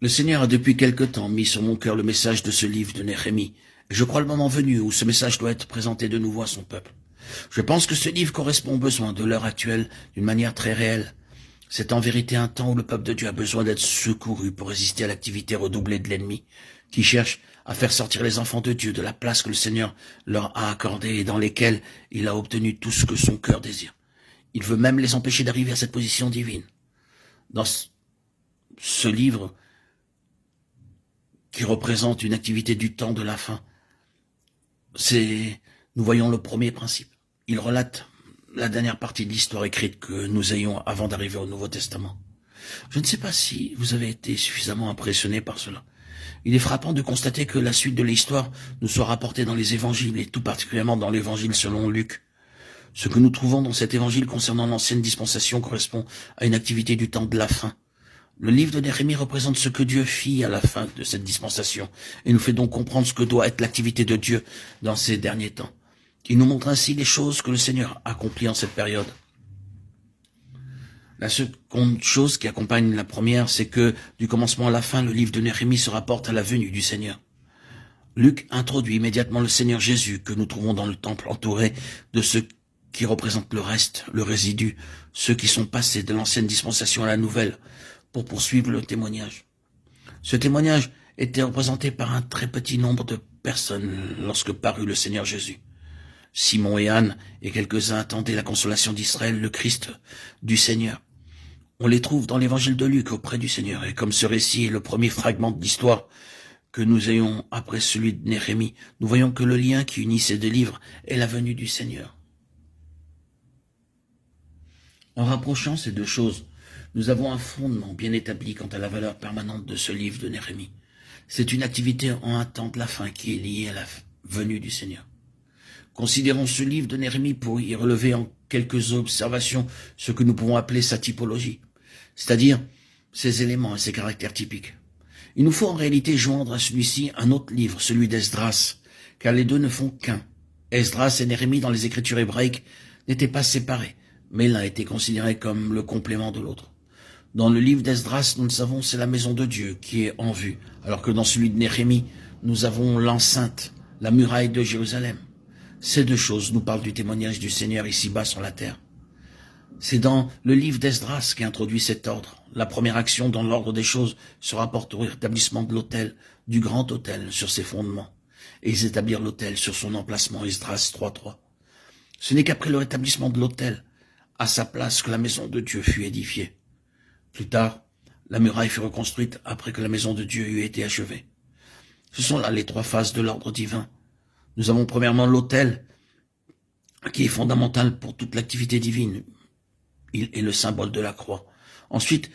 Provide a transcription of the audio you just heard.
Le Seigneur a depuis quelque temps mis sur mon cœur le message de ce livre de Néhémie. Et je crois le moment venu où ce message doit être présenté de nouveau à son peuple. Je pense que ce livre correspond aux besoins de l'heure actuelle d'une manière très réelle. C'est en vérité un temps où le peuple de Dieu a besoin d'être secouru pour résister à l'activité redoublée de l'ennemi, qui cherche à faire sortir les enfants de Dieu de la place que le Seigneur leur a accordée et dans lesquelles il a obtenu tout ce que son cœur désire. Il veut même les empêcher d'arriver à cette position divine. Dans ce livre, qui représente une activité du temps de la fin, nous voyons le premier principe. Il relate la dernière partie de l'histoire écrite que nous ayons avant d'arriver au Nouveau Testament. Je ne sais pas si vous avez été suffisamment impressionné par cela. Il est frappant de constater que la suite de l'histoire nous soit rapportée dans les évangiles, et tout particulièrement dans l'évangile selon Luc. Ce que nous trouvons dans cet évangile concernant l'ancienne dispensation correspond à une activité du temps de la fin. Le livre de Néhémie représente ce que Dieu fit à la fin de cette dispensation et nous fait donc comprendre ce que doit être l'activité de Dieu dans ces derniers temps. Il nous montre ainsi les choses que le Seigneur accomplit en cette période. La seconde chose qui accompagne la première, c'est que du commencement à la fin, le livre de Néhémie se rapporte à la venue du Seigneur. Luc introduit immédiatement le Seigneur Jésus que nous trouvons dans le temple entouré de ceux qui représentent le reste, le résidu, ceux qui sont passés de l'ancienne dispensation à la nouvelle, pour poursuivre le témoignage. Ce témoignage était représenté par un très petit nombre de personnes lorsque parut le Seigneur Jésus. Simon et Anne et quelques-uns attendaient la consolation d'Israël, le Christ du Seigneur. On les trouve dans l'évangile de Luc auprès du Seigneur, et comme ce récit est le premier fragment de l'histoire que nous ayons après celui de Néhémie, nous voyons que le lien qui unit ces deux livres est la venue du Seigneur. En rapprochant ces deux choses, nous avons un fondement bien établi quant à la valeur permanente de ce livre de Néhémie. C'est une activité en un temps de la fin qui est liée à la venue du Seigneur. Considérons ce livre de Néhémie pour y relever en quelques observations ce que nous pouvons appeler sa typologie, c'est-à-dire ses éléments et ses caractères typiques. Il nous faut en réalité joindre à celui-ci un autre livre, celui d'Esdras, car les deux ne font qu'un. Esdras et Néhémie dans les écritures hébraïques n'étaient pas séparés, mais l'un était considéré comme le complément de l'autre. Dans le livre d'Esdras, nous le savons, c'est la maison de Dieu qui est en vue, alors que dans celui de Néhémie, nous avons l'enceinte, la muraille de Jérusalem. Ces deux choses nous parlent du témoignage du Seigneur ici-bas sur la terre. C'est dans le livre d'Esdras qu'introduit cet ordre. La première action dans l'ordre des choses se rapporte au rétablissement de l'autel, du grand autel sur ses fondements, et établir l'autel sur son emplacement, Esdras 3.3. Ce n'est qu'après le rétablissement de l'autel, à sa place, que la maison de Dieu fut édifiée. Plus tard, la muraille fut reconstruite après que la maison de Dieu eut été achevée. Ce sont là les trois phases de l'ordre divin. Nous avons premièrement l'autel, qui est fondamental pour toute l'activité divine. Il est le symbole de la croix. Ensuite,